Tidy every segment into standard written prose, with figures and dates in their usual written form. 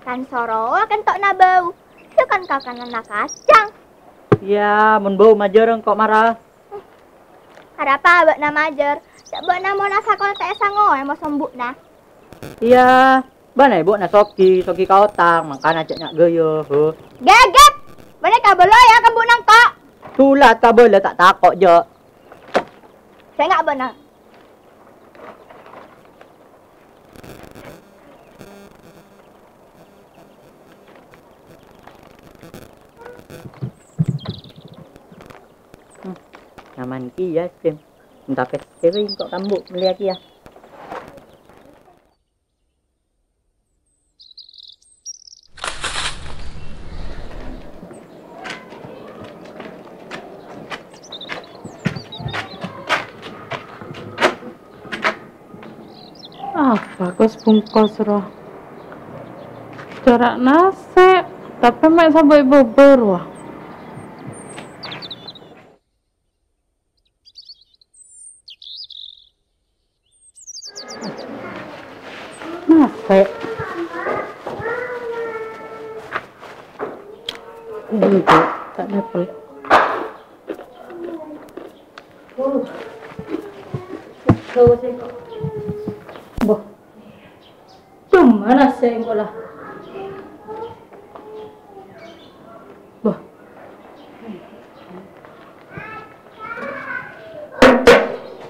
Kan soro kan tok na bau. Itu kan kakan anak kacang. Ya, mun bau majer kok marah. Ada apa buat na majer? Tak buat na mau na sakol tak sango mau sembuk na. Iya, bana ibu na soki kau tang, makana cek nak geyo. Gegep. Bana ka belo ya kembu nang kok. Sulat ka boleh tak takok je. Saya enggak benar. Naman kia sim. Entah sering kok kamu melihat kia. Bagus bungkus roh. Jarak nasi, tapi mek sampai bubur wah. Nasi. Ini tak ada pel. Boh. Cuma nasi enggak lah. Boh.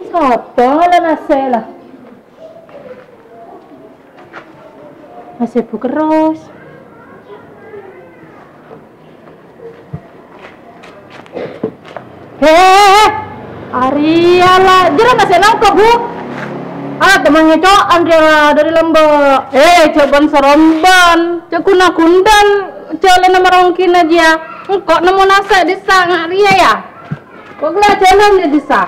Siapa lah nasi lah? Nasi bukeros. Ariala, jera nasi nangkep bu. Temannya cok Andrea dari Lombok. Coban seromban, cok kundan, cok nama rongkin aja. Kok nemu nasi desa ngak ria ya? Kok gila jalan dia desa?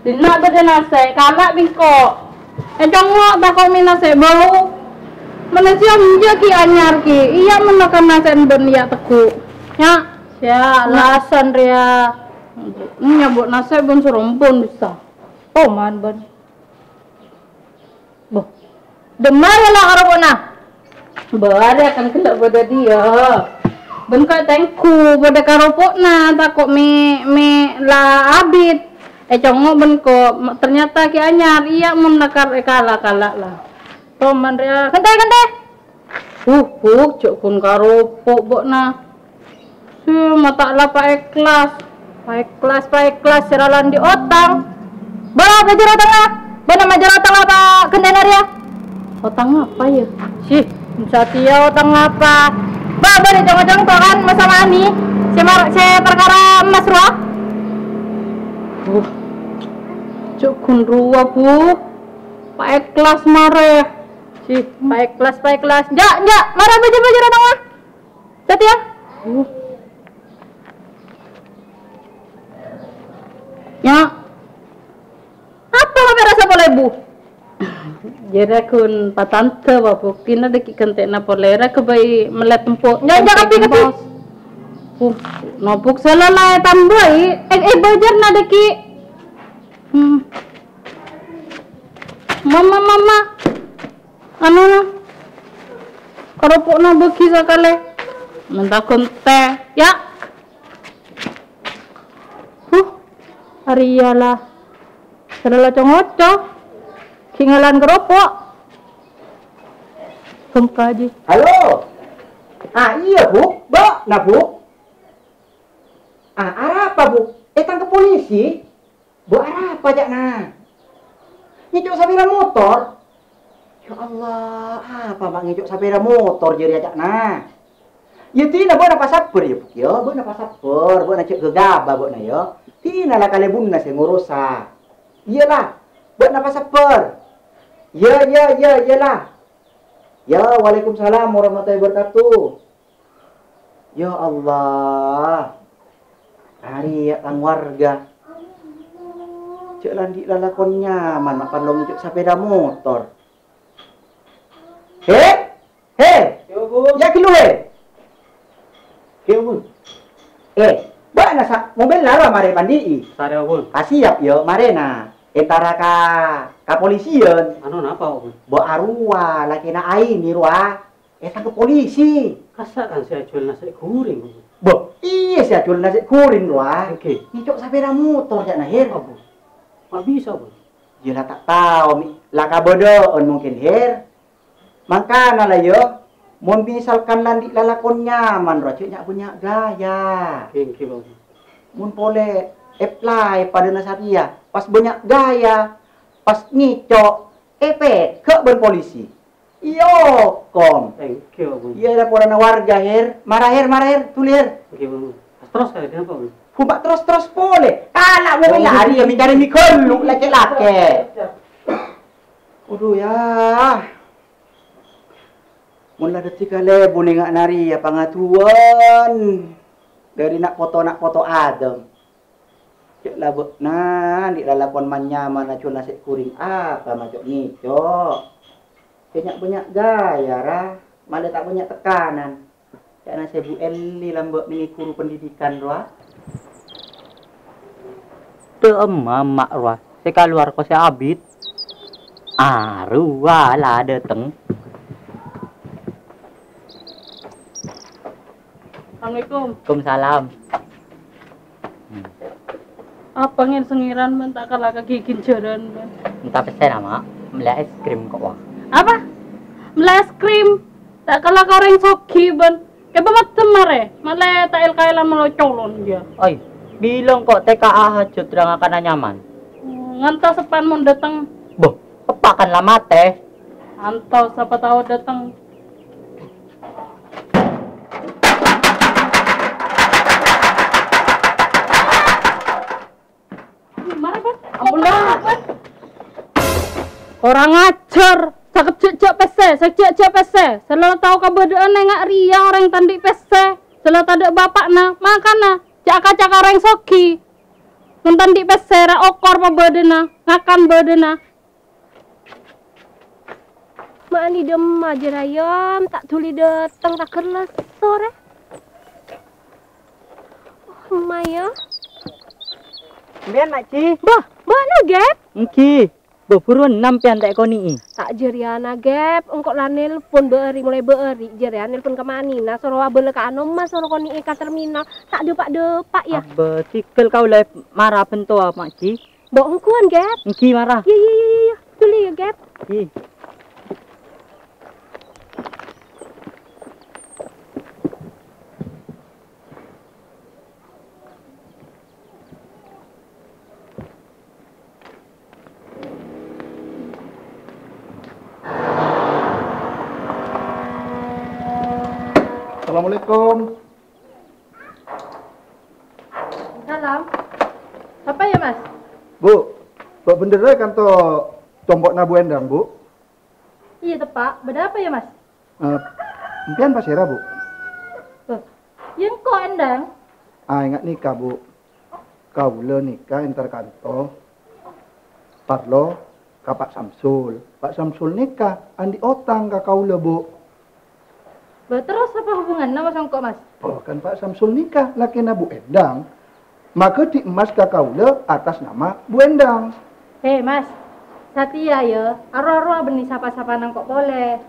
Dinak beda nasi, kalak bingkok. Congok tak kau nasi bau. Manusia menja ki anyar ki, iya menekan nasi ben ya teku. Ya, alasan ria. Nyabut nasi ben serombon bisa. Man ben. Boh, demar lah arabona. Bare kan kena pada dia. Ben ka tengku pada karopokna takut me la abit. Congok ben ko ternyata ki anyar iya menakar kala lah. Man ria kentai. Cok kun karopok bokna. Mata lah pak ikhlas seralan di otang. Bala belajar otang Bana majalah otang apa kentenar ya? Otang apa ya? Sih, Satya otang apa? Bani jong-jong to kan masalah ni. Saya perkara Mas Ruah. Cuk kun ruah bu. Pak ikhlas mare. Sih, pak ikhlas. Jak, marah belajar otang ah. Satya. Ya. Apa yang rasa boleh bu? Jadi kun patante bapu kina deki kente na polera kebai melet tempuk. Jangan kapi. Nopuk selala tambai. Bajar na deki. Mama. Anu na. Karopok na beki sakale. Mentakun teh. Ya. Ariyalah. Sedala congoco, kingalan keropok. Kemkaji. Halo. Iya bu, nah bu. Arah apa bu? Tangkap polisi. Bu arah apa jak nah? Ngicuk sapira motor. Ya Allah, apa bang ngicuk sapira motor jadi jak nah? Ya tina bu napa sabar ya bu ya, bu napa sabar, bu ngicuk gegabah bu na ya. Tina lah kali bun na ngurusa. Iyalah, buat napa sabar. Iyalah. Ya, waalaikumsalam warahmatullahi wabarakatuh. Ya Allah. Hari ya kang warga. Cek landi lalakon nyaman makan lo ngicuk sepeda motor. Ya kilo Kyo buat nasa mobil lara mare bandi. Sare bun. Siap yo mare na. Entara ka polisian. Anu napa, Bu? Bo arua laki na aini ruah. Eta ke polisi. Kasa kan saya jual nasi goreng, Bu. Bo, iya saya jual nasi goreng ruah. Oke. Ngicok sepeda motor jak nahir. Bu. Nggak bisa, Bu. Jelah tak tahu, lah kabodoon mungkin her. Makanya lah yo, mau misalkan landik lalakon nyaman, racunnya punya gaya. Oke, Bu. Mun boleh apply pada nasaria, pas banyak gaya, pas ngicok, ke berpolisi. Yo, kom. Thank you, Bu. Iya ada porana warga her, marah her, tulis her. Oke, Bu. Terus kayak apa, Bu? Fubak terus boleh. Kalau mau lari ya mencari mikol laki-laki. Aduh ya. Mula detik kali boleh ngak nari ya pengatuan. Dari nak foto adem. Cek labuk nan di lalapon manyaman na cuna nasi kuring apa macam ni cok. Banyak gaya ra, malah tak banyak tekanan. Cak nasi Bu Eli lambak mini guru pendidikan roa. Mamak ruah, saya keluar ko saya abit. Ruah lah dateng. Assalamualaikum. Waalaikumsalam. Apa ngin sengiran men tak kalah kegigin jaran men. Entah pesen ama, beli es krim kok wah. Apa? Beli es krim. Tak kalah goreng soki ben. Kayak macam mare. Malah tak el-kailan malah colon dia. Oi, bilang kok TKA hajut terang akan nyaman. Ngantau sepan mau datang. Boh, apa kan lama teh? Antau siapa tahu datang. Orang ajar, sakit cek PC. Selalu tahu keberadaan nengak ria orang tandik PC. Selalu tak ada bapak na, makana cak orang soki. Nontandik PC ra okor pa bedena, ngakan bedena. Mak ni dem aja rayam, tak tuli datang tak kerlas sore. Oh, Maya. Biar makci. Bah, mana gap? Engki. Berpuruan 6 pian tak koni. Tak jeriana gap, engkau lah nelpon mulai beeri, jeriana nelpon ke Manina, suruh abel ke Anoma, suruh koni ke terminal, tak depak ya. Abah tikel kau lah marah pentua makci. Bawa engkuan gap. Engki marah. Ya, tuli ya gap. Iya. Assalamualaikum. Salam. Apa ya mas? Bu, buat bendera kan to tombok nabu endang, Bu? Iya tepak. Beda apa ya mas? Impian pasira, Bu? Yang kok endang? Ingat nikah, Bu. Kau le nikah entar kanto. Parlo ka Pak Samsul. Pak Samsul nikah andi otang ka kau le, Bu. Terus apa hubungan nama songkok mas? Oh, kan Pak Samsul nikah laki na Bu Endang. Maka di emas ka kau le atas nama Bu Endang. Hei mas, Satya ya, arwah-arwah benih sapa-sapa nang kok boleh.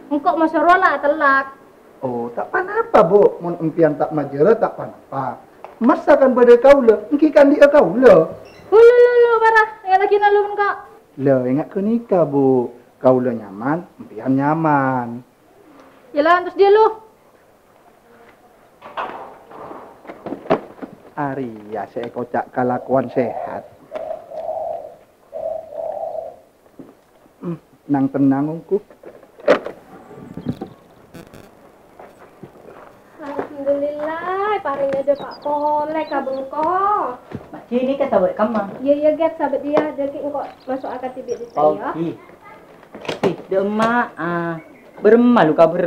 Engkok mas lah telak. Oh, tak panapa, Bu. Mun impian tak majera tak panapa. Masa kan pada kau le, engki kan dia kau le. Hulu parah, yang lagi nalun kok. Le, ingat ke nikah, Bu. Kau le nyaman, impian nyaman. Yalah, terus dia lu. Arya, saya kocak kelakuan sehat. Nang tenang, ungku. Alhamdulillah, paling ada Pak Kolek kabel kok. Makci ini kan sahabat kamu. Ya, gap sahabat dia, jadi engkau masuk akad tibik di saya. Dia emak. Bermalu kabur.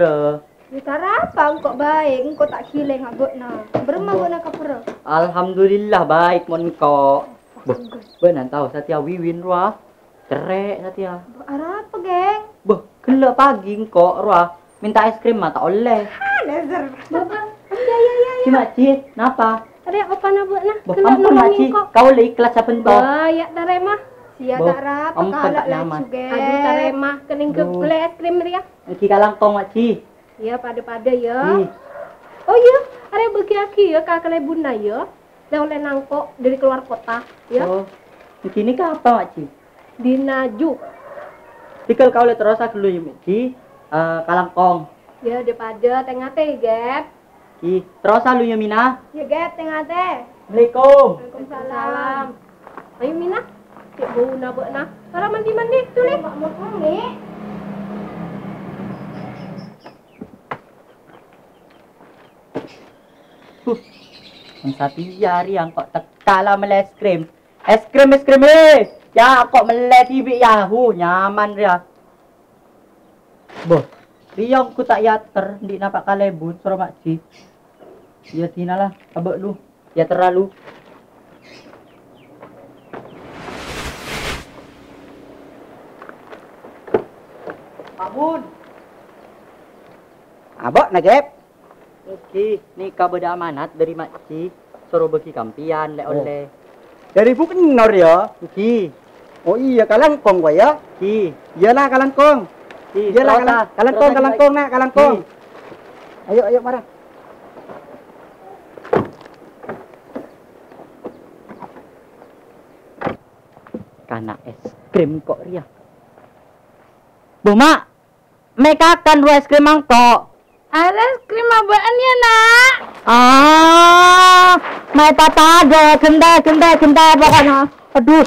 Ya apa engkau baik, engkau tak kileng agakna. Bermau nak kapura. Alhamdulillah baik mon ko. Benan tahu Satya wiwin ruah. Cerek Satya. Apa geng? Gila pagi engkau ruah. Minta es krim mah tak oleh. Nazar. Bapak, Si makci, napa? ada apa nak buat nak? Ampun makci, kau le ikhlas apa ento? Bayak dari mah. Iya Boh, tak rap, empet kalak tak lah nyaman. juga. Aduh taremah, kening ke Aduh. beli es krim dia. Iki kalangkong makci. Ya pada-pada ya. Ki. Oh iya, ada bagi aki ya kakak bunda ya. Dia oleh nangkok dari keluar kota ya. Oh. Iki ni ka apa makci? Di Naju. Tikal kau le terus aku dulu makci. Kalangkong. Ya daripada tengah teh gap. Ki. Terus lu ya Mina. Ya gap tengah teh. Assalamualaikum. Waalaikumsalam. Ayo Mina. Cik bau nak buat nak. Kalau mandi-mandi tu leh. Mak mau ni. Satya hari yang kok tekala melek es krim. Es krim eh. Ya kok melek TV Yahoo nyaman dia. Boh, riang ku tak yater di napak kalebun suruh makci. Ya tinalah, abek lu. Ya terlalu. Pak Bun. Abok nak gap. Oke, ni kabar amanat dari makci. Suruh bagi kampian oleh. Dari bukan nor ya. Ki, Oh iya kalangkong gua ya. ki, Iyalah kalangkong. ki. Iyalah kalangkong nak kalangkong. Ayo marah. Kana es krim kok ria. Buma, mereka akan dua es krim mangkok. Ada es krim apaan ya, Nak? Ah, mai tata aja, kendai pokoknya. Aduh,